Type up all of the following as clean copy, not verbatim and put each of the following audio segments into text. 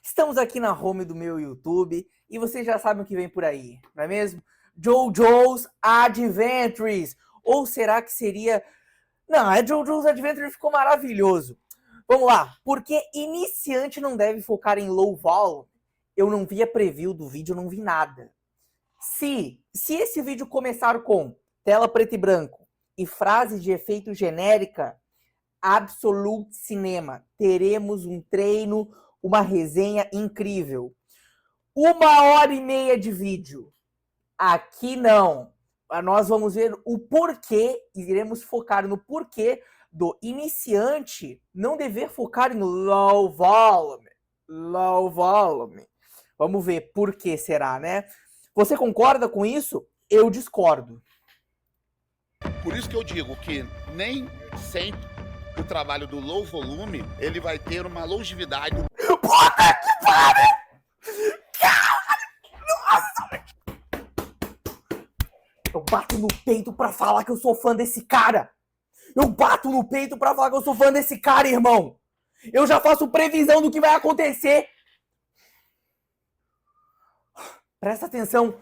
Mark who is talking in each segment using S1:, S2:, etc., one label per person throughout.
S1: Estamos aqui na home do meu YouTube e vocês já sabem o que vem por aí, não é mesmo? JoJo's Adventures! Ou será que seria... Não, JoJo's Adventures ficou maravilhoso. Vamos lá, porque iniciante não deve focar em low volume. Eu não vi a preview do vídeo, eu não vi nada. Se esse vídeo começar com tela preto e branco e frase de efeito genérica, Absolute Cinema, teremos um treino, uma resenha incrível. 1h30 de vídeo. Aqui não. Nós vamos ver o porquê, iremos focar no porquê do iniciante não dever focar em low volume. Low volume. Vamos ver por que será, né? Você concorda com isso? Eu discordo.
S2: Por isso que eu digo que nem sempre o trabalho do low volume, ele vai ter uma longevidade.
S1: Puta que pariu! Caralho! Nossa! Eu bato no peito pra falar que eu sou fã desse cara. Eu bato no peito pra falar que eu sou fã desse cara, irmão. Eu já faço previsão do que vai acontecer. Presta atenção,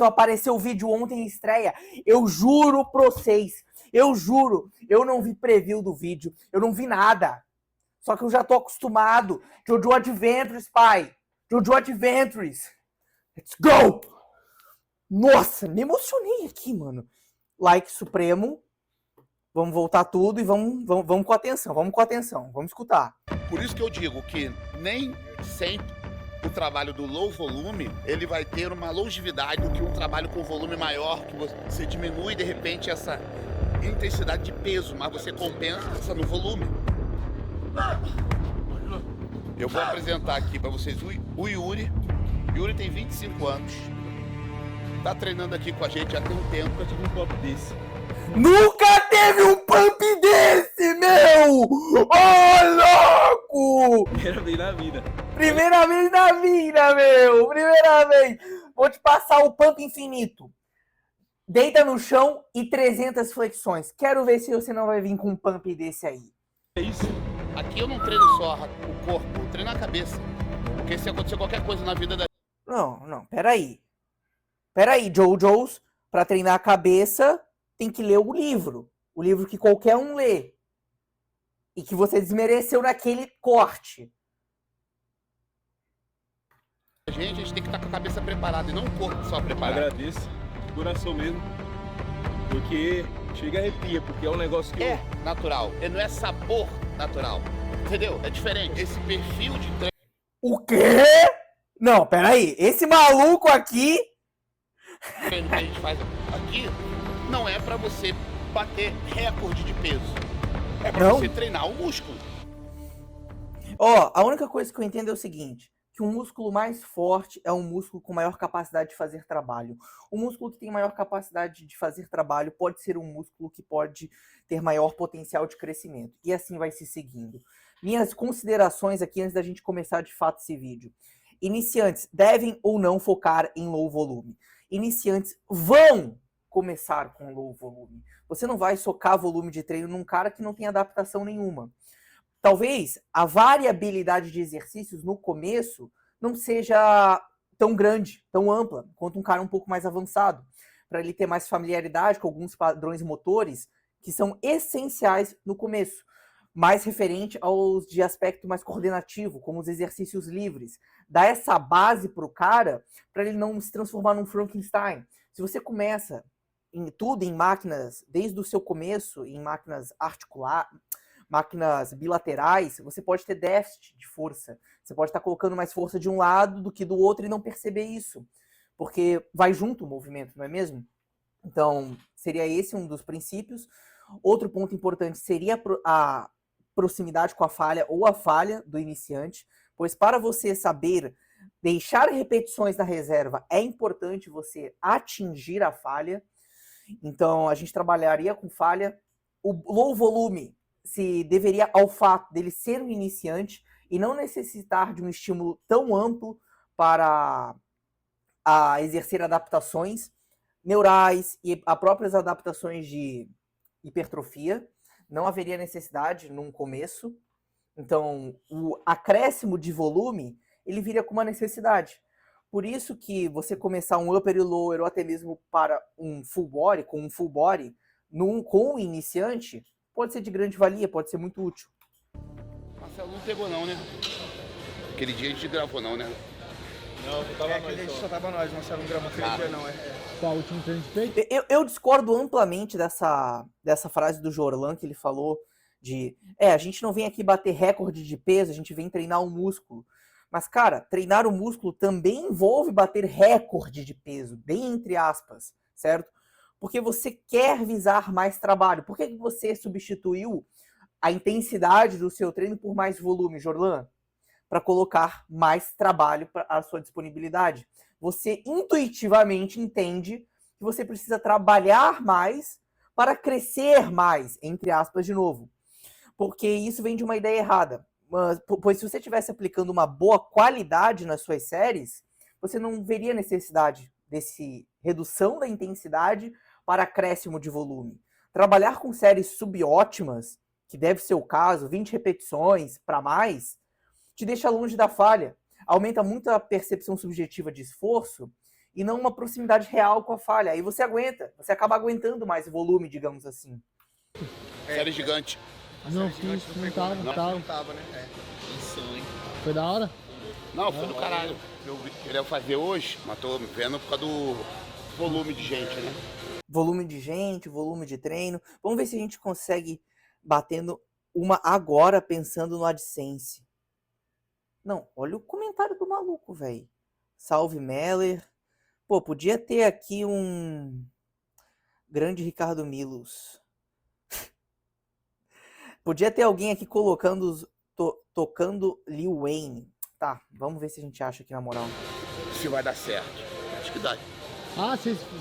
S1: apareceu o vídeo ontem em estreia. Eu juro pra vocês, eu juro, eu não vi preview do vídeo, eu não vi nada. Só que eu já tô acostumado. JoJo Adventures, pai. JoJo Adventures. Let's go! Nossa, me emocionei aqui, mano. Like supremo. Vamos voltar tudo e vamos com atenção, vamos escutar.
S2: Por isso que eu digo que nem sempre o trabalho do low volume, ele vai ter uma longevidade do que um trabalho com volume maior, que você diminui de repente essa intensidade de peso, mas você compensa no volume. Eu vou apresentar aqui para vocês o Yuri. Yuri tem 25 anos. Tá treinando aqui com a gente há tem um tempo. Eu tive um pump desse.
S1: Nunca teve um pump desse, meu! Ô, louco!
S3: Primeira vez na vida.
S1: Primeira vez na vida, meu! Primeira vez! Vou te passar o pump infinito. Deita no chão e 300 flexões. Quero ver se você não vai vir com um pump desse aí.
S3: É isso?
S2: Aqui eu não treino só o corpo, eu treino a cabeça. Porque se acontecer qualquer coisa na vida da...
S1: Não, peraí. Peraí, JoJo's, pra treinar a cabeça, tem que ler o livro. O livro que qualquer um lê. E que você desmereceu naquele corte.
S2: A gente tem que estar com a cabeça preparada e não o corpo só preparado.
S3: Agradeço, de coração mesmo. Porque chega e arrepia, porque é um negócio que...
S2: É natural, não é sabor natural. Entendeu? É diferente. Esse perfil de treino...
S1: O quê? Não, peraí. Esse maluco aqui...
S2: que a gente faz aqui não é pra você bater recorde de peso. É pra você treinar o músculo.
S1: Ó, a única coisa que eu entendo é o seguinte, que um músculo mais forte é um músculo com maior capacidade de fazer trabalho. O músculo que tem maior capacidade de fazer trabalho pode ser um músculo que pode ter maior potencial de crescimento. E assim vai se seguindo. Minhas considerações aqui antes da gente começar de fato esse vídeo. Iniciantes devem ou não focar em low volume. Iniciantes vão começar com low volume. Você não vai socar volume de treino num cara que não tem adaptação nenhuma. Talvez a variabilidade de exercícios no começo não seja tão grande, tão ampla, quanto um cara um pouco mais avançado, para ele ter mais familiaridade com alguns padrões motores que são essenciais no começo, mais referente aos de aspecto mais coordenativo, como os exercícios livres. Dá essa base para o cara, para ele não se transformar num Frankenstein. Se você começa em máquinas, desde o seu começo, em máquinas máquinas bilaterais, você pode ter déficit de força. Você pode estar colocando mais força de um lado do que do outro e não perceber isso. Porque vai junto o movimento, não é mesmo? Então, seria esse um dos princípios. Outro ponto importante seria a proximidade com a falha ou a falha do iniciante, pois para você saber deixar repetições na reserva, é importante você atingir a falha. Então, a gente trabalharia com falha. O low volume se deveria ao fato dele ser um iniciante e não necessitar de um estímulo tão amplo para exercer adaptações neurais e a próprias adaptações de hipertrofia. Não haveria necessidade num começo. Então, o acréscimo de volume ele vira com uma necessidade. Por isso que você começar um upper e lower, ou até mesmo para um full body, com um full body, com um iniciante, pode ser de grande valia, pode ser muito útil.
S2: Marcelo não pegou não, né? Aquele dia a gente gravou não, né?
S3: Não, tava nós
S4: Só tava nós, Marcelo não gravou aquele dia não.
S5: Qual o último treino de peito?
S1: Eu discordo amplamente dessa frase do Jorlan que ele falou de a gente não vem aqui bater recorde de peso, a gente vem treinar o músculo. Mas, cara, treinar o músculo também envolve bater recorde de peso, bem entre aspas, certo? Porque você quer visar mais trabalho. Por que você substituiu a intensidade do seu treino por mais volume, Jorlan? Para colocar mais trabalho à sua disponibilidade. Você intuitivamente entende que você precisa trabalhar mais para crescer mais, entre aspas, de novo. Porque isso vem de uma ideia errada. Pois se você estivesse aplicando uma boa qualidade nas suas séries, você não veria necessidade desse redução da intensidade para acréscimo de volume. Trabalhar com séries subótimas, que deve ser o caso, 20 repetições para mais, te deixa longe da falha, aumenta muito a percepção subjetiva de esforço e não uma proximidade real com a falha. Aí você acaba aguentando mais volume, digamos assim.
S2: Série gigante.
S5: Não fiz, não tava.
S4: Né?
S2: Isso, hein?
S5: Foi da hora?
S2: Não, foi do caralho. Eu queria fazer hoje, mas tô vendo por causa do volume de gente, né?
S1: Volume de gente, volume de treino. Vamos ver se a gente consegue batendo uma agora pensando no AdSense. Não, olha o comentário do maluco, velho. Salve, Meller. Pô, podia ter aqui um grande Ricardo Milos. Podia ter alguém aqui colocando, tocando Lil Wayne. Tá, vamos ver se a gente acha aqui na moral.
S2: Se vai dar certo. Acho que dá.
S5: Ah,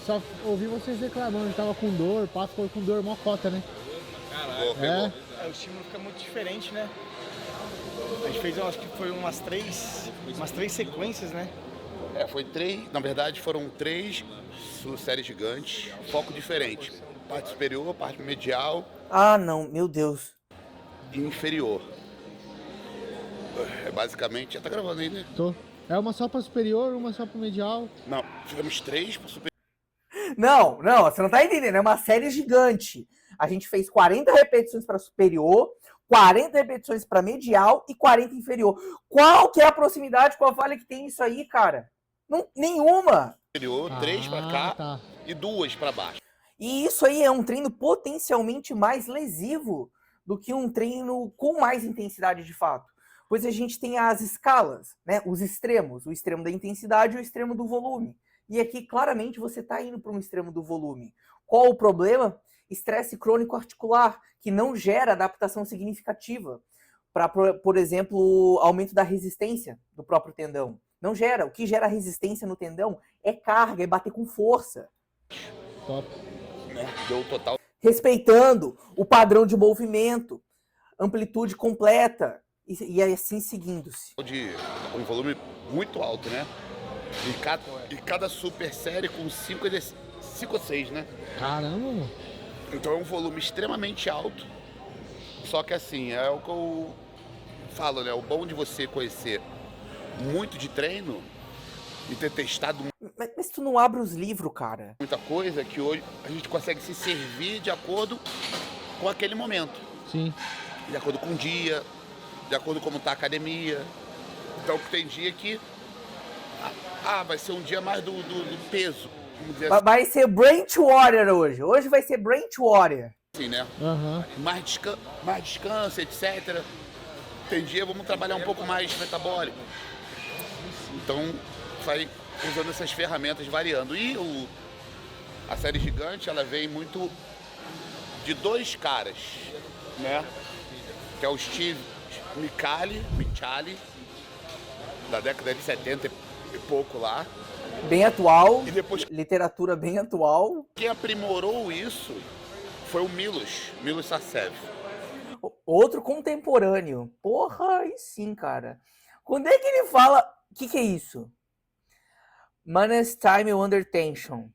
S5: só ouvi vocês reclamando, tava com dor, pá, ficou com dor, mó cota, né?
S2: Caralho,
S5: É.
S4: O estímulo fica muito diferente, né? A gente fez, acho que foi umas três sequências, né?
S2: Foi 3, na verdade foram 3 séries gigantes, foco diferente. Parte superior, parte medial
S1: Ah, não, meu Deus.
S2: e inferior. Basicamente, já tá gravando aí, né?
S5: Tô. É uma só pra superior, uma só pra medial.
S2: Não, tivemos 3 para superior.
S1: Não, você não tá entendendo, é uma série gigante. A gente fez 40 repetições para superior, 40 repetições para medial e 40 inferior. Qual que é a proximidade com a falha que tem isso aí, cara? Não, nenhuma.
S2: 3 para cá
S5: Tá.
S2: e 2 para baixo.
S1: E isso aí é um treino potencialmente mais lesivo do que um treino com mais intensidade de fato. Pois a gente tem as escalas, né? Os extremos, o extremo da intensidade e o extremo do volume. E aqui, claramente, você está indo para um extremo do volume. Qual o problema? Estresse crônico articular, que não gera adaptação significativa para, por exemplo, aumento da resistência do próprio tendão. Não gera. O que gera resistência no tendão é carga, é bater com força.
S5: Top.
S2: Deu total
S1: Respeitando o padrão de movimento, amplitude completa, e assim seguindo-se.
S2: de um volume muito alto, né? E cada super série com 5 ou 6, né?
S5: Caramba, mano.
S2: Então é um volume extremamente alto. Só que assim, é o que eu falo, né? O bom de você conhecer muito de treino e ter testado
S1: Mas tu não abre os livros, cara.
S2: muita coisa, que hoje a gente consegue se servir de acordo com aquele momento.
S5: Sim.
S2: De acordo com o dia, de acordo com como tá a academia. Então tem dia que vai ser um dia mais do peso. Vamos dizer
S1: Vai ser Branch Warrior hoje. Hoje vai ser Branch Warrior.
S2: assim, né?
S5: Aham.
S2: Mais descanso, etc. Tem dia vamos trabalhar um pouco mais metabólico. Então vai usando essas ferramentas variando. E a série gigante, ela vem muito de 2 caras, né? Que é o Steve Micali, da década de 70 e pouco lá.
S1: Bem atual.
S2: E depois
S1: Literatura bem atual.
S2: quem aprimorou isso foi o Milos Sarcev.
S1: Outro contemporâneo. Porra, aí sim, cara. Quando é que ele fala... O que é isso? Man's Time Under Tension.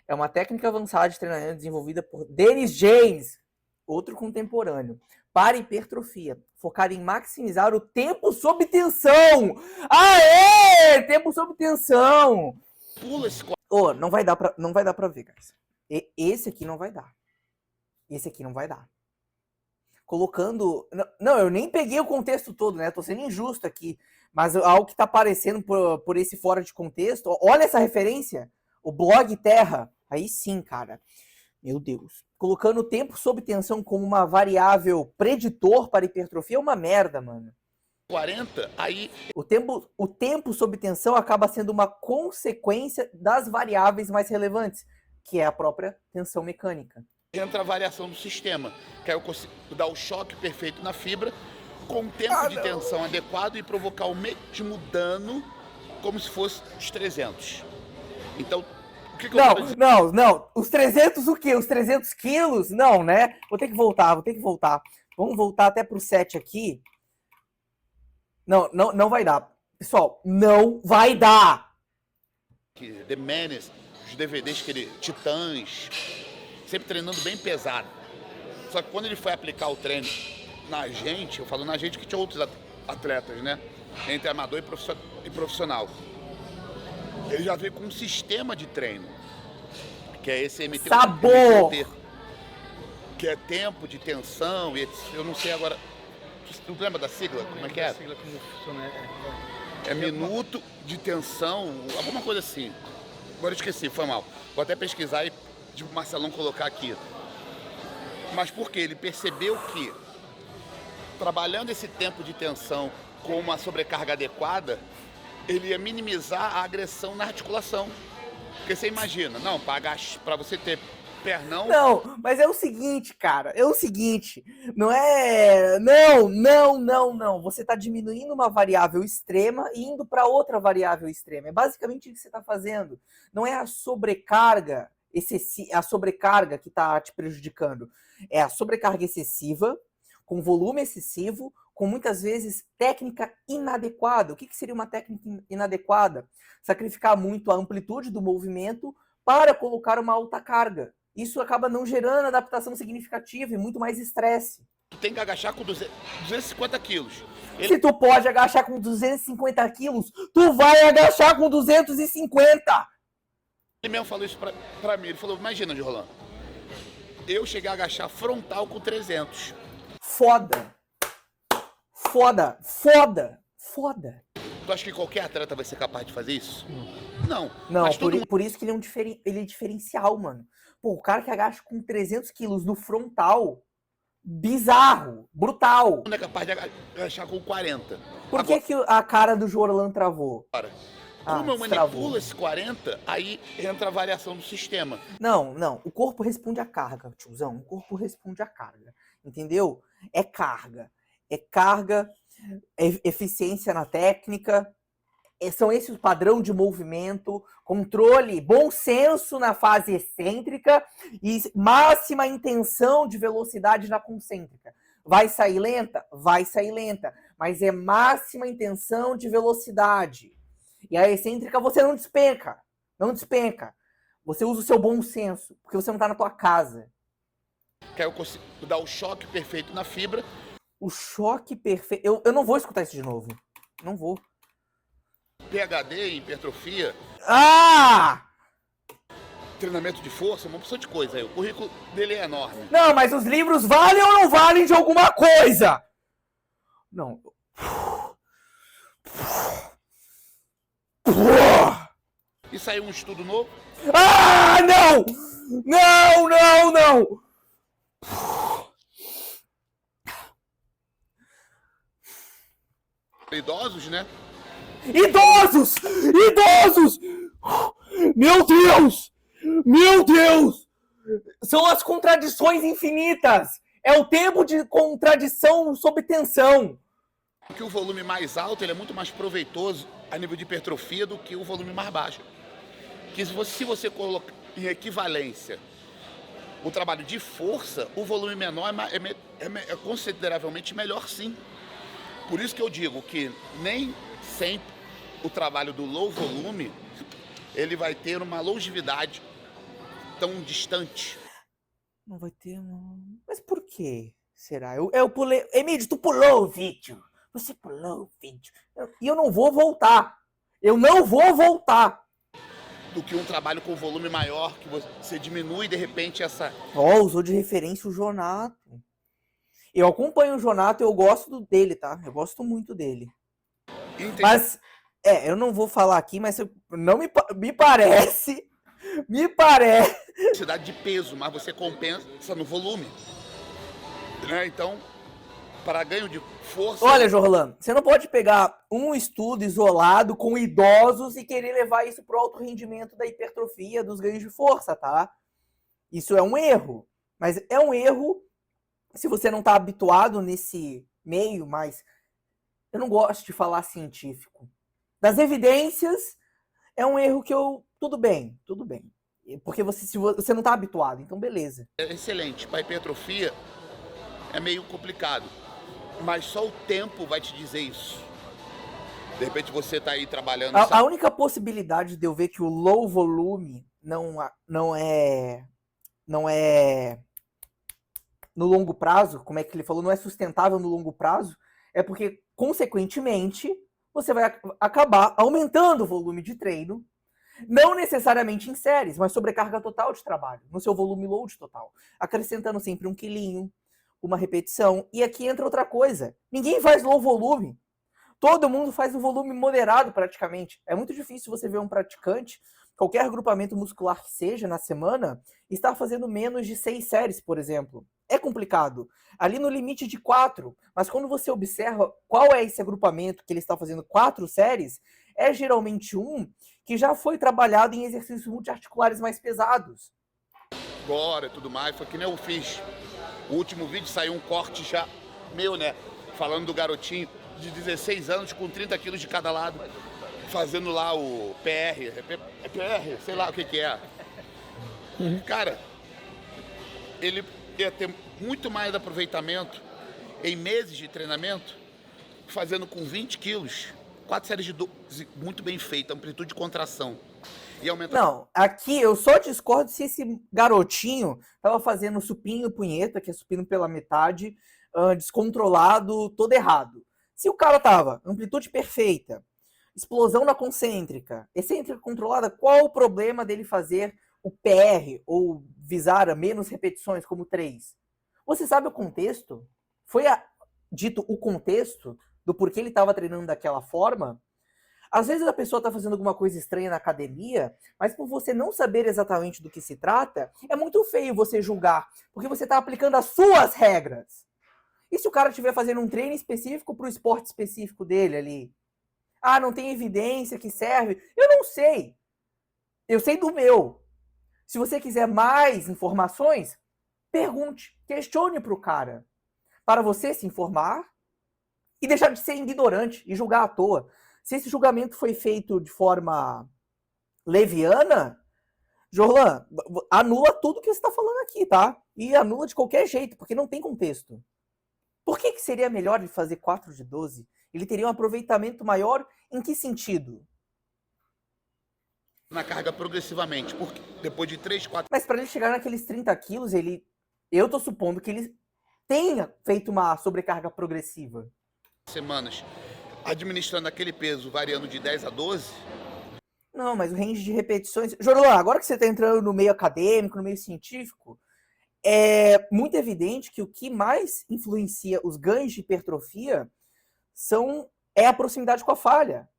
S1: É uma técnica avançada de treinamento desenvolvida por Dennis James. Outro contemporâneo. Para hipertrofia. focado em maximizar o tempo sob tensão. Aê! Tempo sob tensão.
S2: Pula esse
S1: Ô, não vai dar pra ver, guys. Esse aqui não vai dar. Esse aqui não vai dar. Colocando... Não, eu nem peguei o contexto todo, né? Tô sendo injusto aqui. Mas algo que tá aparecendo por esse fora de contexto... Olha essa referência. O blog Terra. Aí sim, cara. Meu Deus. Colocando o tempo sob tensão como uma variável preditor para hipertrofia é uma merda, mano.
S2: 40, aí
S1: O tempo sob tensão acaba sendo uma consequência das variáveis mais relevantes, que é a própria tensão mecânica.
S2: entra a variação do sistema, que aí eu consigo dar o choque perfeito na fibra, com um tempo de tensão adequado e provocar o mesmo dano como se fosse os 300. Então, o que eu quero dizer?
S1: Não. Os 300 o quê? Os 300 quilos? Não, né? Vou ter que voltar. Vamos voltar até pro 7 aqui. Não vai dar. Pessoal, não vai dar.
S2: The Menace, os DVDs que ele... Titãs, sempre treinando bem pesado. Só que quando ele foi aplicar o treino na gente, eu falo na gente que tinha outros atletas, né? Entre amador e profissional. Ele já veio com um sistema de treino, que é esse MT,
S1: Sabor!
S2: que é tempo de tensão, e eu não sei agora. Tu lembra da sigla? Como é que é?
S4: Sigla como funciona,
S2: É minuto de tensão, alguma coisa assim. Agora eu esqueci, foi mal. Vou até pesquisar e o Marcelão colocar aqui. Mas por quê? Ele percebeu que trabalhando esse tempo de tensão com uma sobrecarga adequada, ele ia minimizar a agressão na articulação. Porque você imagina, não, para você ter pernão...
S1: Não, mas é o seguinte, cara. É o seguinte. Não é... Não. Você está diminuindo uma variável extrema e indo para outra variável extrema. É basicamente o que você está fazendo. Não é a sobrecarga, a sobrecarga que está te prejudicando. É a sobrecarga excessiva, com volume excessivo, com muitas vezes técnica inadequada. O que seria uma técnica inadequada? Sacrificar muito a amplitude do movimento para colocar uma alta carga. Isso acaba não gerando adaptação significativa e muito mais estresse.
S2: Tu tem que agachar com 250 quilos.
S1: Se tu pode agachar com 250 quilos, tu vai agachar com 250!
S2: Ele mesmo falou isso pra mim. Ele falou, imagina, Rolando, eu cheguei a agachar frontal com 300.
S1: Foda!
S2: Tu acha que qualquer atleta vai ser capaz de fazer isso? Não.
S1: Não,
S2: Mas todo mundo
S1: por isso que ele é diferencial, mano. Pô, o cara que agacha com 300 quilos no frontal, bizarro, brutal.
S2: é capaz de agachar com 40.
S1: Por que a cara do Jorlan travou?
S2: Agora, como eu
S1: destravou.
S2: manipulo esse 40, aí entra a variação do sistema.
S1: Não. O corpo responde à carga, tiozão. O corpo responde à carga. Entendeu? É carga. Eficiência na técnica. São esse o padrão de movimento, controle, bom senso na fase excêntrica e máxima intenção de velocidade na concêntrica. Vai sair lenta? Vai sair lenta. Mas é máxima intenção de velocidade. E a excêntrica você não despenca. Não despenca. Você usa o seu bom senso, porque você não está na tua casa.
S2: Que aí eu consigo dar o choque perfeito na fibra.
S1: O choque perfeito... Eu não vou escutar isso de novo. Não vou.
S2: PhD em hipertrofia,
S1: Ah!
S2: treinamento de força, uma opção de coisa aí. O currículo dele é enorme.
S1: Não, mas os livros valem ou não valem de alguma coisa? Não.
S2: E saiu um estudo novo.
S1: Ah, não! Não!
S2: Idosos, né?
S1: Idosos! Meu Deus! São as contradições infinitas. É o tempo de contradição sob tensão.
S2: Porque o volume mais alto ele é muito mais proveitoso a nível de hipertrofia do que o volume mais baixo. Que se você colocar em equivalência o trabalho de força, o volume menor é consideravelmente melhor, sim. Por isso que eu digo que nem sempre o trabalho do low volume ele vai ter uma longevidade tão distante.
S1: Não vai ter, não. Mas por quê? Será? Eu pulei. Emílio, tu pulou o vídeo. Você pulou o vídeo. E eu não vou voltar. Eu não vou voltar.
S2: Do que um trabalho com volume maior, que você diminui de repente essa.
S1: Ó, usou de referência o Jonato. Eu acompanho o Jonato, eu gosto dele, tá? Eu gosto muito dele. Mas, eu não vou falar aqui, mas não me parece. Me parece.
S2: Cidade de peso, mas você compensa no volume. Né? Então, para ganho de força.
S1: Olha, Jorlan, você não pode pegar um estudo isolado com idosos e querer levar isso para o alto rendimento da hipertrofia, dos ganhos de força, tá? Isso é um erro. Mas é um erro se você não está habituado nesse meio, mas eu não gosto de falar científico. Das evidências, é um erro que tudo bem. Porque se você não está habituado, então beleza.
S2: É excelente. Para hipertrofia é meio complicado. Mas só o tempo vai te dizer isso. De repente você tá aí trabalhando...
S1: A única possibilidade de eu ver que o low volume não é no longo prazo, como é que ele falou, não é sustentável no longo prazo, é porque, consequentemente, você vai acabar aumentando o volume de treino, não necessariamente em séries, mas sobrecarga total de trabalho, no seu volume load total, acrescentando sempre 1 quilinho, uma repetição. E aqui entra outra coisa. Ninguém faz low volume. Todo mundo faz um volume moderado praticamente. É muito difícil você ver um praticante, qualquer agrupamento muscular que seja na semana, estar fazendo menos de 6 séries, por exemplo. É complicado. Ali no limite de 4. Mas quando você observa qual é esse agrupamento que ele está fazendo 4 séries, é geralmente um que já foi trabalhado em exercícios multiarticulares mais pesados.
S2: Agora e tudo mais, foi que nem eu fiz. O último vídeo saiu um corte já meu, né? Falando do garotinho de 16 anos com 30 quilos de cada lado, fazendo lá o PR. É PR? Sei lá o que é. Cara, ele ia ter muito mais aproveitamento em meses de treinamento, fazendo com 20 quilos, 4 séries de 12, muito bem feita, amplitude de contração. E aumenta...
S1: Não, aqui eu só discordo se esse garotinho tava fazendo supino punheta, que é supino pela metade, descontrolado, todo errado. Se o cara tava amplitude perfeita, explosão na concêntrica, excêntrica controlada, qual o problema dele fazer o PR ou visar a menos repetições como 3? Você sabe o contexto? Foi dito o contexto do porquê ele estava treinando daquela forma? Às vezes a pessoa está fazendo alguma coisa estranha na academia, mas por você não saber exatamente do que se trata, é muito feio você julgar, porque você está aplicando as suas regras. E se o cara estiver fazendo um treino específico para o esporte específico dele ali? Ah, não tem evidência que serve? Eu não sei. Eu sei do meu. Se você quiser mais informações, pergunte, questione para o cara. Para você se informar e deixar de ser ignorante e julgar à toa. Se esse julgamento foi feito de forma leviana, Jorlan, anula tudo que você está falando aqui, tá? E anula de qualquer jeito, porque não tem contexto. Por que seria melhor ele fazer 4 de 12? Ele teria um aproveitamento maior em que sentido?
S2: Na carga progressivamente, porque depois de 3, 4...
S1: Mas para ele chegar naqueles 30 quilos, eu tô supondo que ele tenha feito uma sobrecarga progressiva.
S2: Semanas administrando aquele peso, variando de 10 a 12.
S1: Não, mas o range de repetições... Jorlan, agora que você está entrando no meio acadêmico, no meio científico, é muito evidente que o que mais influencia os ganhos de hipertrofia é a proximidade com a falha.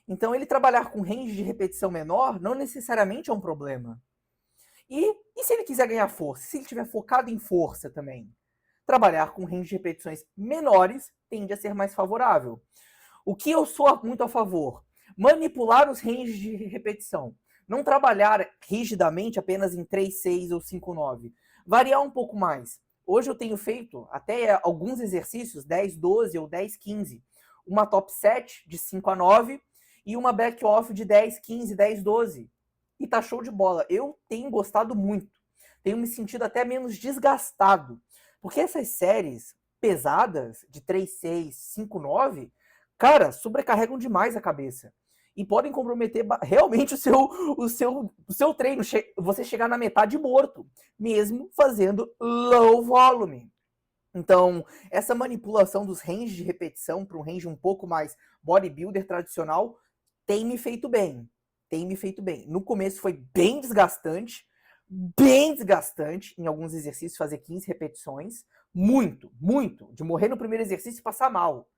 S1: Então, ele trabalhar com range de repetição menor não necessariamente é um problema. E se ele quiser ganhar força? Se ele estiver focado em força também? Trabalhar com range de repetições menores tende a ser mais favorável. O que eu sou muito a favor? Manipular os ranges de repetição. Não trabalhar rigidamente apenas em 3, 6 ou 5, 9. Variar um pouco mais. Hoje eu tenho feito até alguns exercícios, 10, 12 ou 10, 15. Uma top set de 5 a 9 e uma back off de 10, 15, 10, 12. E tá show de bola. Eu tenho gostado muito. Tenho me sentido até menos desgastado. Porque essas séries pesadas, de 3, 6, 5, 9, cara, sobrecarregam demais a cabeça. E podem comprometer realmente o seu treino. Você chegar na metade morto, mesmo fazendo low volume. Então, essa manipulação dos ranges de repetição para um range um pouco mais bodybuilder tradicional tem me feito bem. Tem me feito bem. No começo foi bem desgastante em alguns exercícios fazer 15 repetições. Muito, muito. De morrer no primeiro exercício e passar mal.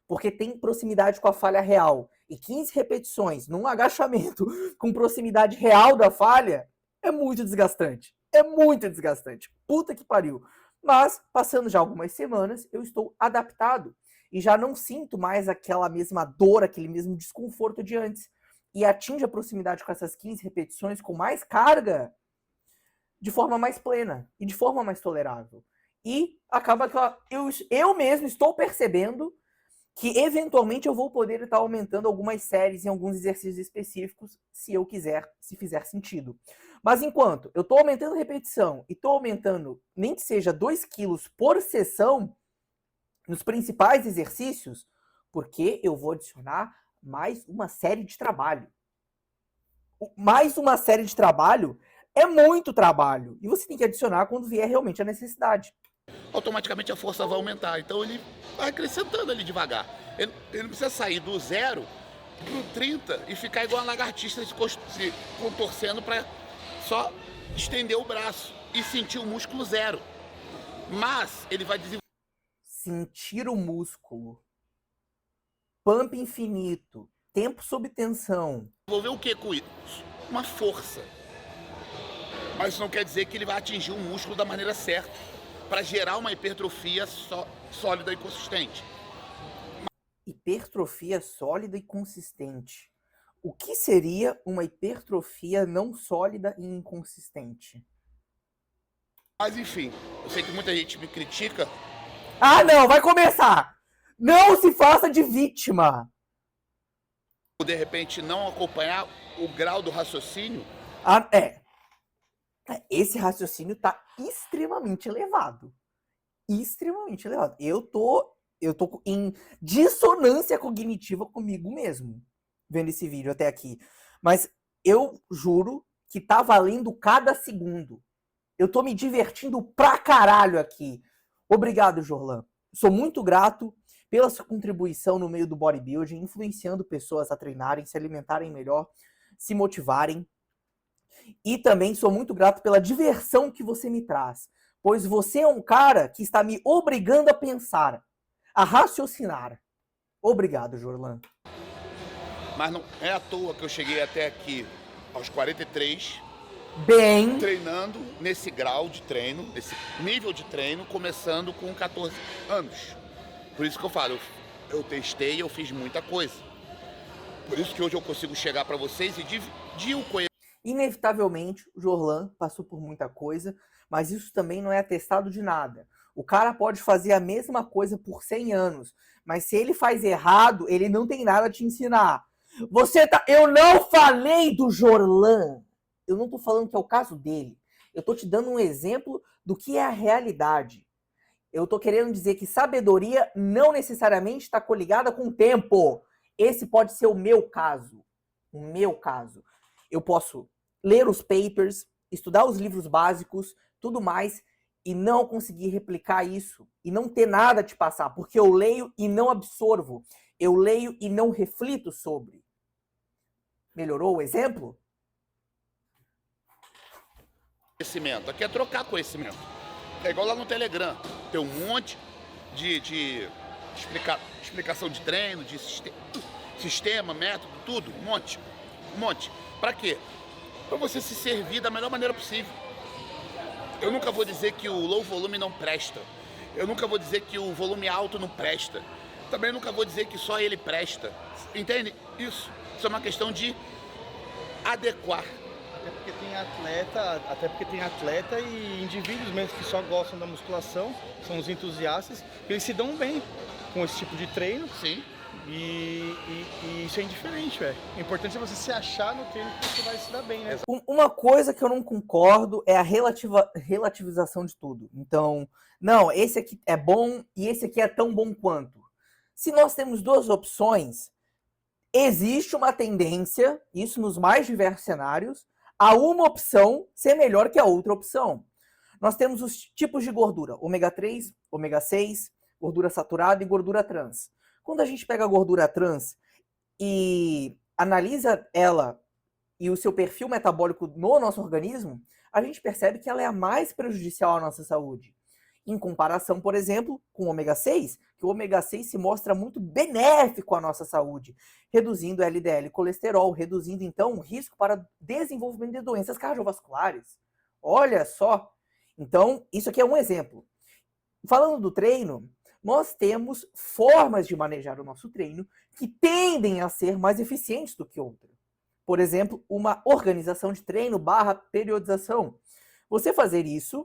S1: Porque tem proximidade com a falha real. E 15 repetições num agachamento com proximidade real da falha é muito desgastante. É muito desgastante. Puta que pariu. Mas, passando já algumas semanas, eu estou adaptado. E já não sinto mais aquela mesma dor, aquele mesmo desconforto de antes. E atinge a proximidade com essas 15 repetições com mais carga de forma mais plena e de forma mais tolerável. E acaba que eu mesmo estou percebendo que eventualmente eu vou poder estar aumentando algumas séries em alguns exercícios específicos, se eu quiser, se fizer sentido. Mas enquanto eu estou aumentando repetição e estou aumentando nem que seja 2 quilos por sessão nos principais exercícios, porque eu vou adicionar mais uma série de trabalho. Mais uma série de trabalho é muito trabalho. E você tem que adicionar quando vier realmente a necessidade.
S2: Automaticamente a força vai aumentar. Então ele vai acrescentando ali devagar. Ele não precisa sair do 0 pro 30 e ficar igual a lagartista se contorcendo para só estender o braço e sentir o músculo 0. Mas ele vai desenvolver.
S1: Sentir o músculo. Pump infinito. Tempo sob tensão.
S2: Desenvolver o que com isso? Uma força. Mas isso não quer dizer que ele vai atingir o músculo da maneira certa para gerar uma hipertrofia sólida e consistente.
S1: Hipertrofia sólida e consistente. O que seria uma hipertrofia não sólida e inconsistente?
S2: Mas enfim, eu sei que muita gente me critica.
S1: Ah, não, vai começar! Não se faça de vítima!
S2: De repente não acompanhar o grau do raciocínio.
S1: Ah, esse raciocínio tá extremamente elevado. Extremamente elevado. Eu tô em dissonância cognitiva comigo mesmo, vendo esse vídeo até aqui. Mas eu juro que tá valendo cada segundo. Eu tô me divertindo pra caralho aqui. Obrigado, Jorlan. Sou muito grato pela sua contribuição no meio do bodybuilding, influenciando pessoas a treinarem, se alimentarem melhor, se motivarem. E também sou muito grato pela diversão que você me traz, pois você é um cara que está me obrigando a pensar, a raciocinar. Obrigado, Jorlan.
S2: Mas não é à toa que eu cheguei até aqui aos 43,
S1: Bem,
S2: treinando nesse grau de treino, nesse nível de treino, começando com 14 anos. Por isso que eu falo, eu testei, eu fiz muita coisa. Por isso que hoje eu consigo chegar para vocês e dividir o conhecimento.
S1: inevitavelmente, o Jorlan passou por muita coisa, mas isso também não é atestado de nada. O cara pode fazer a mesma coisa por 100 anos, mas se ele faz errado, ele não tem nada a te ensinar. Eu não falei do Jorlan. Eu não tô falando que é o caso dele. Eu tô te dando um exemplo do que é a realidade. Eu tô querendo dizer que sabedoria não necessariamente está coligada com o tempo. Esse pode ser o meu caso. O meu caso. Eu posso ler os papers, estudar os livros básicos, tudo mais, e não conseguir replicar isso. E não ter nada a te passar, porque eu leio e não absorvo. Eu leio e não reflito sobre. Melhorou o exemplo?
S2: Conhecimento. Aqui é trocar conhecimento. É igual lá no Telegram. Tem um monte de explicação de treino, de sistema, método, tudo. Um monte. Pra quê? Pra você se servir da melhor maneira possível. Eu nunca vou dizer que o low volume não presta. Eu nunca vou dizer que o volume alto não presta. Também nunca vou dizer que só ele presta. Entende? Isso é uma questão de adequar.
S4: Até porque tem atleta e indivíduos mesmo que só gostam da musculação, são os entusiastas, eles se dão bem com esse tipo de treino.
S2: Sim.
S4: E isso é indiferente, velho. O importante é você se achar no treino que você vai se dar bem, né?
S1: Uma coisa que eu não concordo é a relativização de tudo. Então, não, esse aqui é bom e esse aqui é tão bom quanto. Se nós temos duas opções, existe uma tendência, isso nos mais diversos cenários, a uma opção ser melhor que a outra opção. Nós temos os tipos de gordura, ômega 3, ômega 6, gordura saturada e gordura trans. Quando a gente pega a gordura trans e analisa ela e o seu perfil metabólico no nosso organismo, a gente percebe que ela é a mais prejudicial à nossa saúde. Em comparação, por exemplo, com o ômega 6, que o ômega 6 se mostra muito benéfico à nossa saúde, reduzindo LDL e colesterol, reduzindo então o risco para desenvolvimento de doenças cardiovasculares. Olha só! Então, isso aqui é um exemplo. Falando do treino, nós temos formas de manejar o nosso treino que tendem a ser mais eficientes do que outras. Por exemplo, uma organização de treino / periodização. Você fazer isso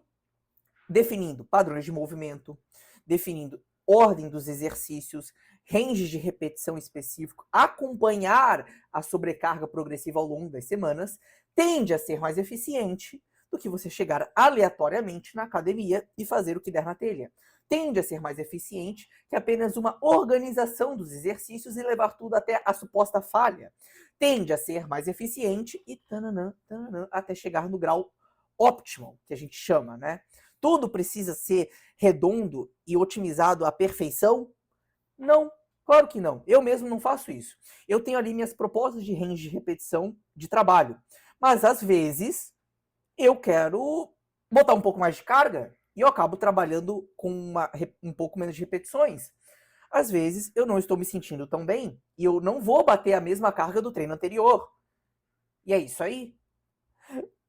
S1: definindo padrões de movimento, definindo ordem dos exercícios, range de repetição específico, acompanhar a sobrecarga progressiva ao longo das semanas, tende a ser mais eficiente do que você chegar aleatoriamente na academia e fazer o que der na telha. Tende a ser mais eficiente que apenas uma organização dos exercícios e levar tudo até a suposta falha. Tende a ser mais eficiente e até chegar no grau optimal, que a gente chama, né? Tudo precisa ser redondo e otimizado à perfeição? Não, claro que não. Eu mesmo não faço isso. Eu tenho ali minhas propostas de range de repetição de trabalho. Mas, às vezes, eu quero botar um pouco mais de carga e eu acabo trabalhando com um pouco menos de repetições. Às vezes, eu não estou me sentindo tão bem e eu não vou bater a mesma carga do treino anterior. E é isso aí.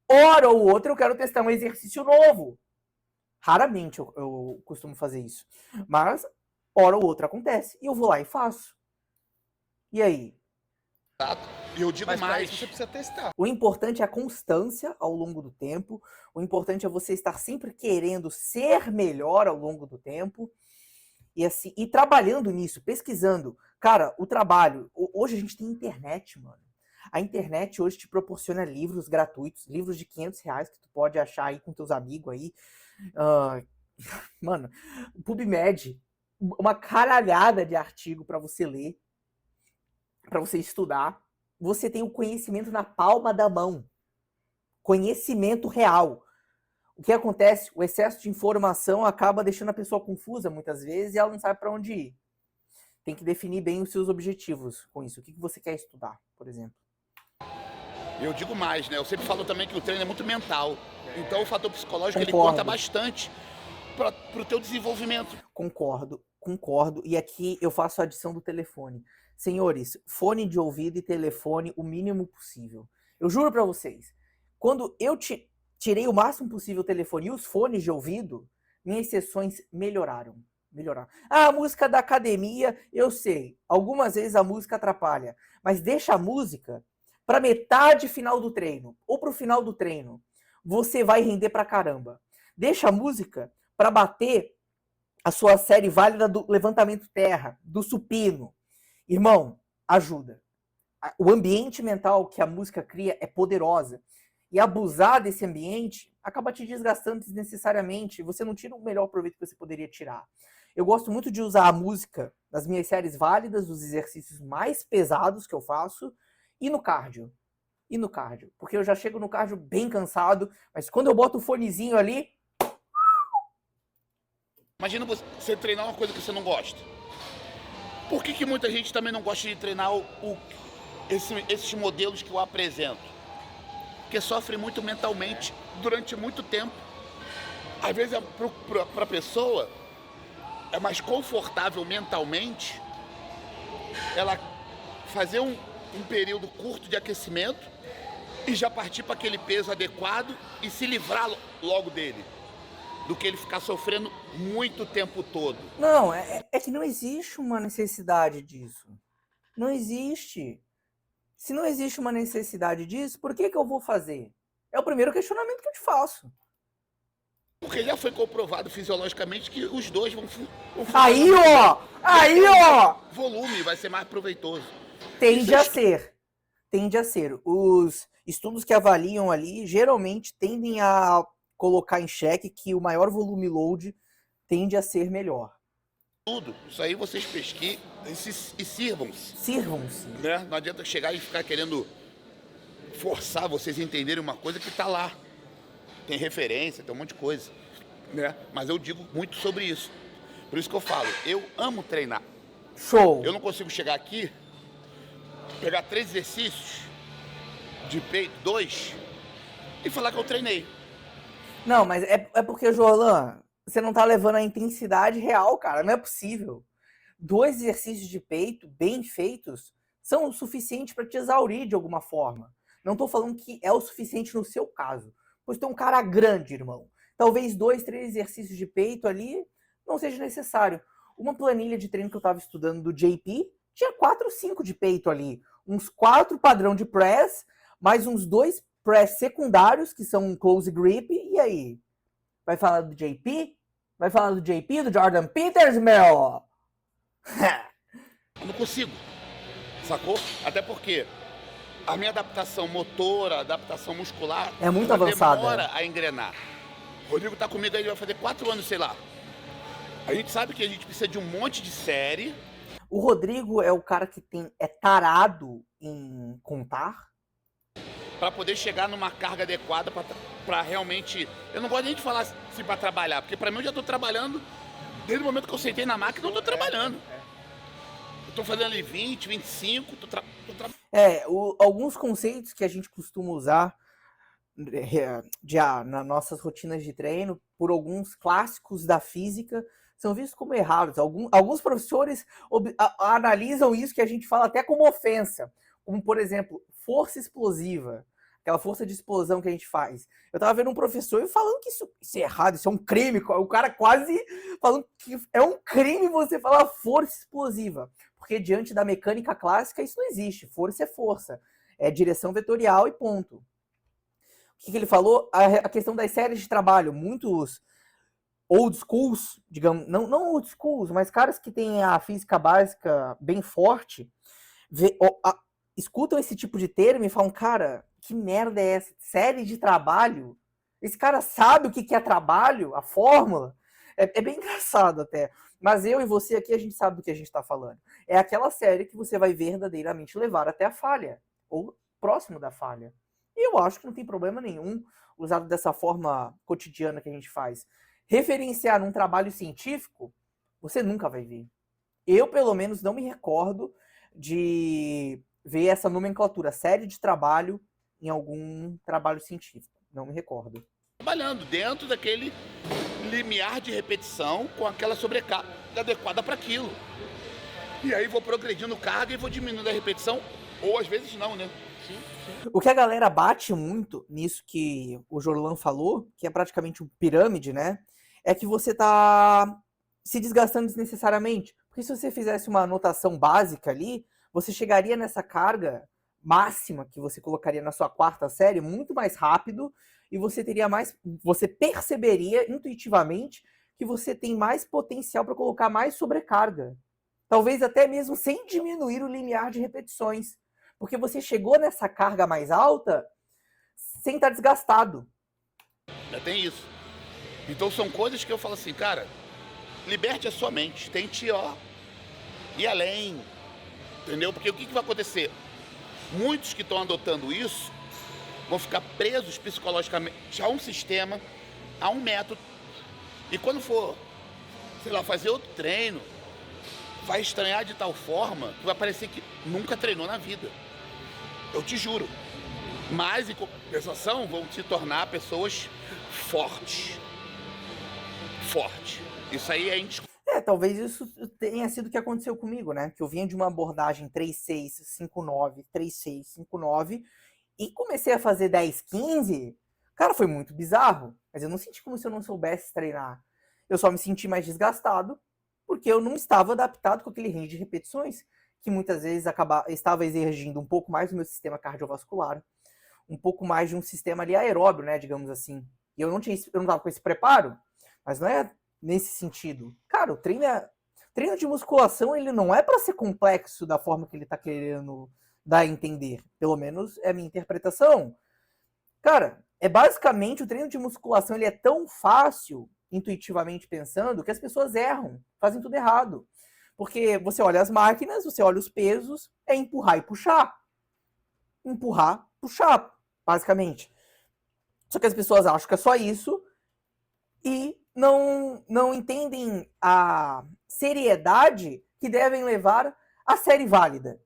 S1: Hora ou outra eu quero testar um exercício novo. Raramente eu costumo fazer isso. Mas, hora ou outra acontece. E eu vou lá e faço. E aí?
S2: E eu digo
S4: Mas pra
S2: mais.
S4: isso você precisa testar.
S1: O importante é a constância ao longo do tempo. O importante é você estar sempre querendo ser melhor ao longo do tempo. E assim, e trabalhando nisso, pesquisando. Cara, o trabalho... Hoje a gente tem internet, mano. A internet hoje te proporciona livros gratuitos. Livros de R$500 que tu pode achar aí com teus amigos aí. Mano, o PubMed, uma caralhada de artigo para você ler, para você estudar. Você tem o conhecimento na palma da mão. Conhecimento real. O que acontece? O excesso de informação acaba deixando a pessoa confusa muitas vezes e ela não sabe para onde ir. Tem que definir bem os seus objetivos com isso. O que você quer estudar, por exemplo?
S2: Eu digo mais, né? Eu sempre falo também que o treino é muito mental. Então o fator psicológico ele
S1: Concordo.
S2: conta bastante para o teu desenvolvimento.
S1: Concordo. E aqui eu faço a adição do telefone. Senhores, fone de ouvido e telefone o mínimo possível. Eu juro para vocês, quando eu tirei o máximo possível o telefone e os fones de ouvido, minhas sessões melhoraram. Ah, a música da academia, eu sei. Algumas vezes a música atrapalha. Mas deixa a música para metade final do treino ou para o final do treino. Você vai render pra caramba. Deixa a música para bater a sua série válida do levantamento terra, do supino. Irmão, ajuda. O ambiente mental que a música cria é poderosa. E abusar desse ambiente acaba te desgastando desnecessariamente. Você não tira o melhor proveito que você poderia tirar. Eu gosto muito de usar a música nas minhas séries válidas, dos exercícios mais pesados que eu faço, e no cardio. Porque eu já chego no cardio bem cansado, mas quando eu boto o fonezinho ali...
S2: Imagina você treinar uma coisa que você não gosta. Por que muita gente também não gosta de treinar esses modelos que eu apresento? Porque sofre muito mentalmente durante muito tempo. Às vezes, para a pessoa, é mais confortável mentalmente ela fazer um período curto de aquecimento e já partir para aquele peso adequado e se livrar logo dele, do que ele ficar sofrendo muito tempo todo.
S1: Não, é que não existe uma necessidade disso. Não existe. Se não existe uma necessidade disso, por que eu vou fazer? É o primeiro questionamento que eu te faço.
S2: Porque já foi comprovado fisiologicamente que os dois vão
S1: Aí, ó!
S2: Volume vai ser mais proveitoso.
S1: Tende a ser. Os estudos que avaliam ali, geralmente tendem a colocar em xeque que o maior volume load tende a ser melhor.
S2: Tudo. Isso aí vocês pesquisem e sirvam-se.
S1: Sirvam-se.
S2: Né? Não adianta chegar e ficar querendo forçar vocês a entenderem uma coisa que está lá. tem referência, tem um monte de coisa, né? Mas eu digo muito sobre isso. Por isso que eu falo, eu amo treinar.
S1: Show!
S2: Eu não consigo chegar aqui, pegar 3 exercícios de peito, 2, e falar que eu treinei.
S1: Não, mas é porque, Jorlan, você não tá levando a intensidade real, cara. Não é possível. 2 exercícios de peito bem feitos são o suficiente para te exaurir de alguma forma. Não tô falando que é o suficiente no seu caso. Pois tem um cara grande, irmão. Talvez 2, 3 exercícios de peito ali não seja necessário. Uma planilha de treino que eu tava estudando do JP tinha 4 ou 5 de peito ali. Uns 4 padrão de press, mais uns 2 press secundários, que são um close grip. E aí? Vai falar do JP? Vai falar do JP, do Jordan Peters, meu?
S2: Eu não consigo, sacou? Até porque a minha adaptação motora, adaptação muscular...
S1: É muito
S2: ela
S1: avançada.
S2: demora a engrenar. O Rodrigo tá comigo aí, vai fazer 4 anos, sei lá. A gente sabe que a gente precisa de um monte de série.
S1: O Rodrigo é o cara que é tarado em contar.
S2: Para poder chegar numa carga adequada para realmente... Eu não gosto nem de falar assim para trabalhar, porque para mim eu já tô trabalhando, desde o momento que eu sentei na máquina eu tô trabalhando. Eu tô fazendo ali 20, 25,
S1: Alguns conceitos que a gente costuma usar nas nossas rotinas de treino, por alguns clássicos da física, são vistos como errados. Alguns professores analisam isso que a gente fala até como ofensa, como, por exemplo, força explosiva, aquela força de explosão que a gente faz. Eu tava vendo um professor falando que isso é errado, isso é um crime, o cara quase falando que é um crime você falar força explosiva, porque diante da mecânica clássica isso não existe, força é força, é direção vetorial e ponto. O que ele falou? A questão das séries de trabalho, muitos old schools, digamos, não old schools, mas caras que têm a física básica bem forte, escutam esse tipo de termo e falam, cara, que merda é essa? Série de trabalho? Esse cara sabe o que é trabalho? A fórmula? É bem engraçado até. Mas eu e você aqui, a gente sabe do que a gente está falando. É aquela série que você vai verdadeiramente levar até a falha, ou próximo da falha. E eu acho que não tem problema nenhum, usado dessa forma cotidiana que a gente faz. Referenciar um trabalho científico, você nunca vai ver. Eu, pelo menos, não me recordo de ver essa nomenclatura, série de trabalho, em algum trabalho científico. Não me recordo.
S2: Trabalhando dentro daquele limiar de repetição com aquela sobrecarga adequada para aquilo. E aí vou progredindo carga e vou diminuindo a repetição, ou às vezes não, né?
S1: O que a galera bate muito nisso que o Jorlan falou, que é praticamente um pirâmide, né? É que você tá se desgastando desnecessariamente. Porque se você fizesse uma anotação básica ali, você chegaria nessa carga máxima que você colocaria na sua 4ª série muito mais rápido e você perceberia intuitivamente que você tem mais potencial para colocar mais sobrecarga. Talvez até mesmo sem diminuir o limiar de repetições. Porque você chegou nessa carga mais alta sem estar desgastado.
S2: Já tem isso. Então são coisas que eu falo assim, cara, liberte a sua mente, tente ir além, entendeu? Porque o que vai acontecer? Muitos que estão adotando isso vão ficar presos psicologicamente a um sistema, a um método. E quando for, sei lá, fazer outro treino, vai estranhar de tal forma que vai parecer que nunca treinou na vida. Eu te juro. Mas, em compensação, vão se tornar pessoas fortes. Fortes. Isso aí é indiscutível.
S1: Talvez isso tenha sido o que aconteceu comigo, né? Que eu vinha de uma abordagem 3-6-5-9, 3-6-5-9 e comecei a fazer 10-15. Cara, foi muito bizarro. Mas eu não senti como se eu não soubesse treinar. Eu só me senti mais desgastado porque eu não estava adaptado com aquele range de repetições que muitas vezes estava exigindo um pouco mais do meu sistema cardiovascular, um pouco mais de um sistema ali aeróbio, né, digamos assim. E eu não estava com esse preparo, mas não é nesse sentido. Cara, o treino de musculação, ele não é para ser complexo da forma que ele tá querendo dar a entender. Pelo menos é a minha interpretação. Cara, é basicamente o treino de musculação, ele é tão fácil, intuitivamente pensando, que as pessoas erram, fazem tudo errado. Porque você olha as máquinas, você olha os pesos, é empurrar e puxar. Empurrar, puxar, basicamente. Só que as pessoas acham que é só isso e não entendem a seriedade que devem levar a série válida.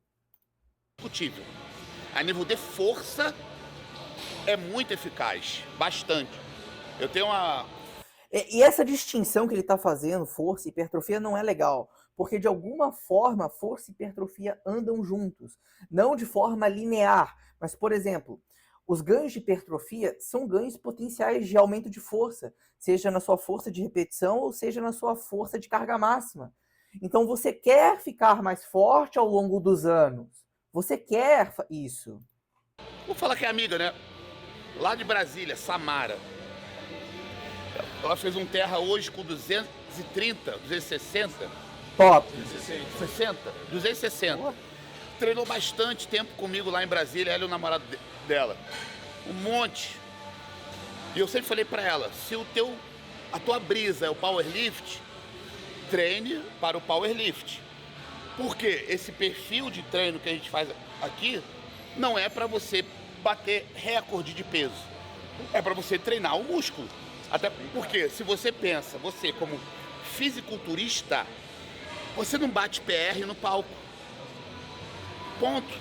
S2: Discutível. A nível de força, é muito eficaz. Bastante. Eu tenho uma...
S1: E essa distinção que ele está fazendo, força e hipertrofia, não é legal. Porque, de alguma forma, força e hipertrofia andam juntos. Não de forma linear. Mas, por exemplo, os ganhos de hipertrofia são ganhos potenciais de aumento de força. Seja na sua força de repetição ou seja na sua força de carga máxima. Então, você quer ficar mais forte ao longo dos anos. Você quer isso.
S2: Vou falar que é amiga, né? Lá de Brasília, Samara. Ela fez um terra hoje com 230, 260.
S1: Top.
S2: 260. Treinou bastante tempo comigo lá em Brasília, ela e o namorado dela. Um monte. E eu sempre falei pra ela, se a tua brisa é o powerlift, treine para o powerlift. Porque esse perfil de treino que a gente faz aqui não é pra você bater recorde de peso. É pra você treinar o músculo. Até porque se você pensa, você como fisiculturista, você não bate PR no palco. Ponto.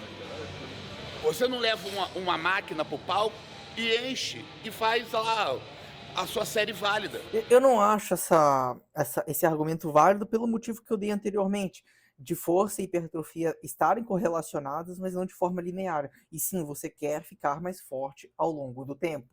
S2: Você não leva uma máquina pro palco e enche e faz lá a sua série válida.
S1: Eu não acho esse argumento válido pelo motivo que eu dei anteriormente. De força e hipertrofia estarem correlacionadas, mas não de forma linear. E sim, você quer ficar mais forte ao longo do tempo.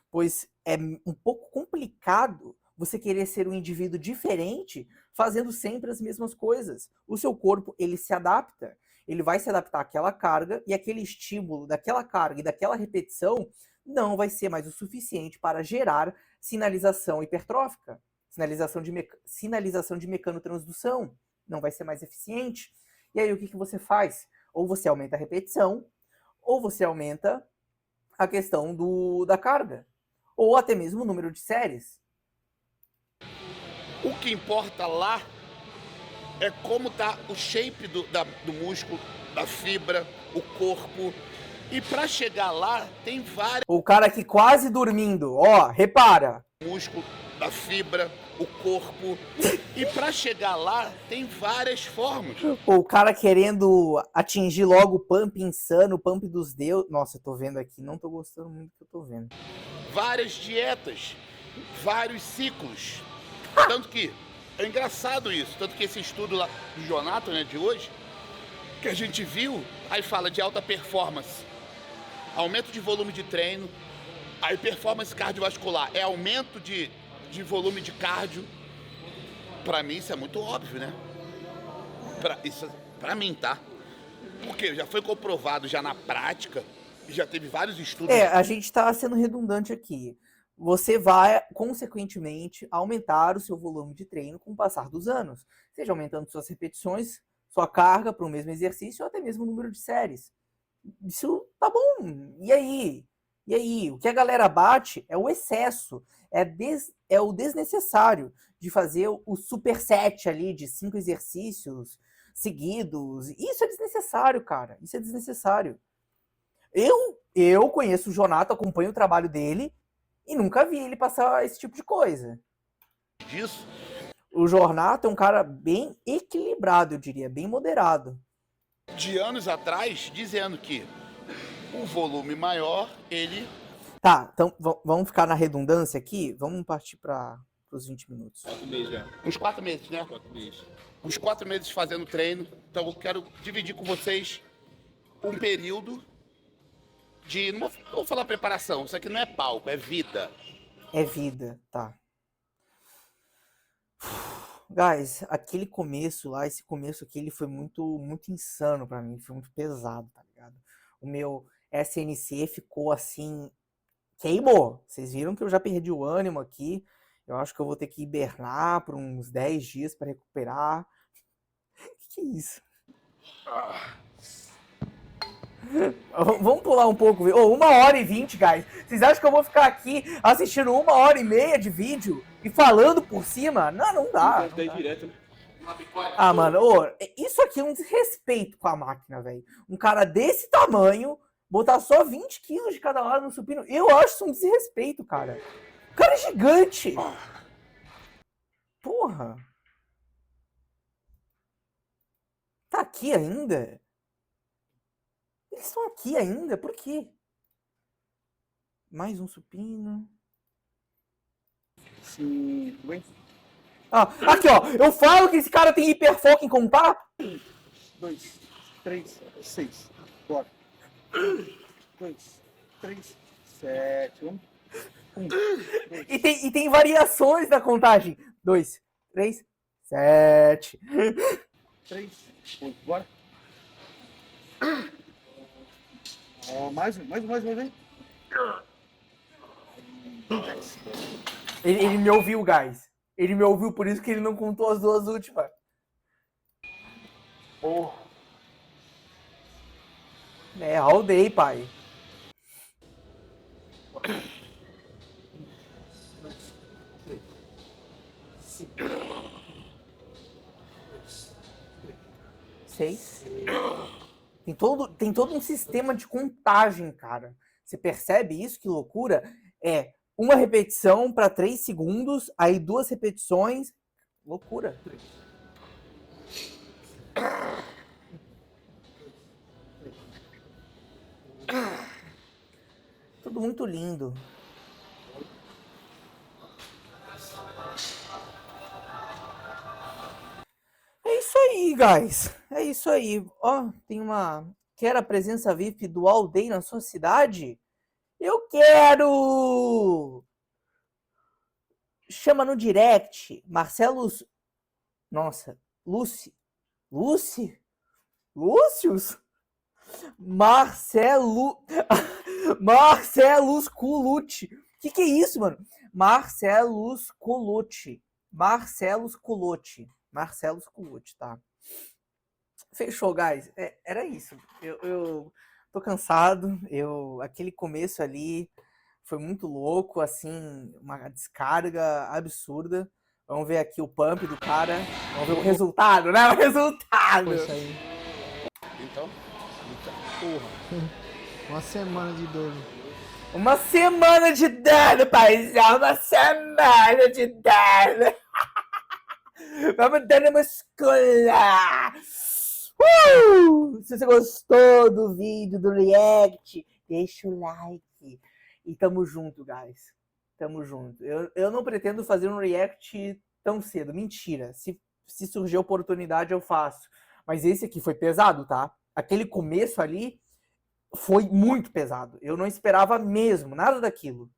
S1: Pois é um pouco complicado você querer ser um indivíduo diferente fazendo sempre as mesmas coisas. O seu corpo, ele se adapta. Ele vai se adaptar àquela carga e aquele estímulo daquela carga e daquela repetição não vai ser mais o suficiente para gerar sinalização hipertrófica, sinalização de mecanotransdução. Não vai ser mais eficiente. E aí o que você faz? Ou você aumenta a repetição, ou você aumenta a questão da carga, ou até mesmo o número de séries.
S2: O que importa lá é como tá o shape do músculo, da fibra, o corpo. E para chegar lá, tem vários...
S1: O cara aqui quase dormindo, ó, repara.
S2: Músculo, da fibra, o corpo. E para chegar lá, tem várias formas.
S1: O cara querendo atingir logo o pump insano, o pump dos deuses. Nossa, eu tô vendo aqui, não tô gostando muito do que eu tô vendo.
S2: Várias dietas, vários ciclos. Tanto que, é engraçado isso, tanto que esse estudo lá do Jonathan, né, de hoje, que a gente viu, aí fala de alta performance, aumento de volume de treino, aí performance cardiovascular, é aumento de volume de cardio. Pra mim isso é muito óbvio, né? Pra mim, tá? Porque já foi comprovado já na prática, já teve vários estudos.
S1: A gente tá sendo redundante aqui. Você vai, consequentemente, aumentar o seu volume de treino com o passar dos anos. Seja aumentando suas repetições, sua carga para o mesmo exercício ou até mesmo o número de séries. Isso tá bom. E aí? E aí? O que a galera bate é o excesso, é o desnecessário de fazer o superset ali de 5 exercícios seguidos. Isso é desnecessário, cara. Isso é desnecessário. Eu conheço o Jonathan, acompanho o trabalho dele e nunca vi ele passar esse tipo de coisa.
S2: Disso.
S1: O Jonathan é um cara bem equilibrado, eu diria, bem moderado.
S2: De anos atrás, dizendo que o volume maior, ele...
S1: Tá, então vamos ficar na redundância aqui? Vamos partir para os 20 minutos.
S3: 4 meses já.
S2: Uns 4 meses, né?
S3: 4 meses.
S2: Uns 4 meses fazendo treino. Então eu quero dividir com vocês um período de... Não vou falar preparação, isso aqui não é palco, é vida.
S1: É vida, tá. Guys, aquele começo lá, esse começo aqui, ele foi muito insano pra mim, foi muito pesado, tá ligado? O meu SNC ficou assim, queimou. Vocês viram que eu já perdi o ânimo aqui. Eu acho que eu vou ter que hibernar por uns 10 dias pra recuperar. Que é isso? Vamos pular um pouco. 1h20, guys. Vocês acham que eu vou ficar aqui assistindo 1h30 de vídeo e falando por cima? Não dá.
S3: Daí direto, né?
S1: Ah, mano, isso aqui é um desrespeito com a máquina, velho. Um cara desse tamanho botar só 20 quilos de cada lado no supino, eu acho isso um desrespeito, cara. O cara é gigante. Porra. Tá aqui ainda? Eles estão aqui ainda? Por quê? Mais um supino.
S4: Sim, tudo bem?
S1: Ah, aqui, ó. Eu falo que esse cara tem hiperfoco em contar.
S4: 2, 3, 6. Bora. 2, 3, 7. 1.
S1: E tem variações da contagem. 2, 3, 7.
S4: 3, 8. Bora. Ó, mais um.
S1: Ele me ouviu, guys. Ele me ouviu, por isso que ele não contou as duas últimas.
S4: Oh.
S1: É, all day, pai. Seis. Tem todo um sistema de contagem, cara. Você percebe isso? Que loucura? É uma repetição para 3 segundos, aí 2 repetições. Loucura. Tudo muito lindo. É isso aí, guys. É isso aí. Ó, tem uma... Quer a presença VIP do All Day na sua cidade? Eu quero! Chama no direct. Marcelo... Nossa. Lucy. Lúcius? Marcelus Colucci. Que é isso, mano? Marcelus Colucci, tá? Fechou, guys. Era isso. Eu tô cansado. Aquele começo ali foi muito louco, assim, uma descarga absurda. Vamos ver aqui o pump do cara. Vamos ver o resultado, né? O resultado.
S5: Foi isso aí.
S2: Então,
S5: Porra. Uma semana de dor.
S1: Uma semana de dano, paizão. Uma semana de dano. Vamos dando muscular. Se você gostou do vídeo, do react, deixa o like. E tamo junto, guys. Tamo junto. Eu não pretendo fazer um react tão cedo. Mentira. Se surgir oportunidade, eu faço. Mas esse aqui foi pesado, tá? Aquele começo ali foi muito pesado. Eu não esperava mesmo nada daquilo.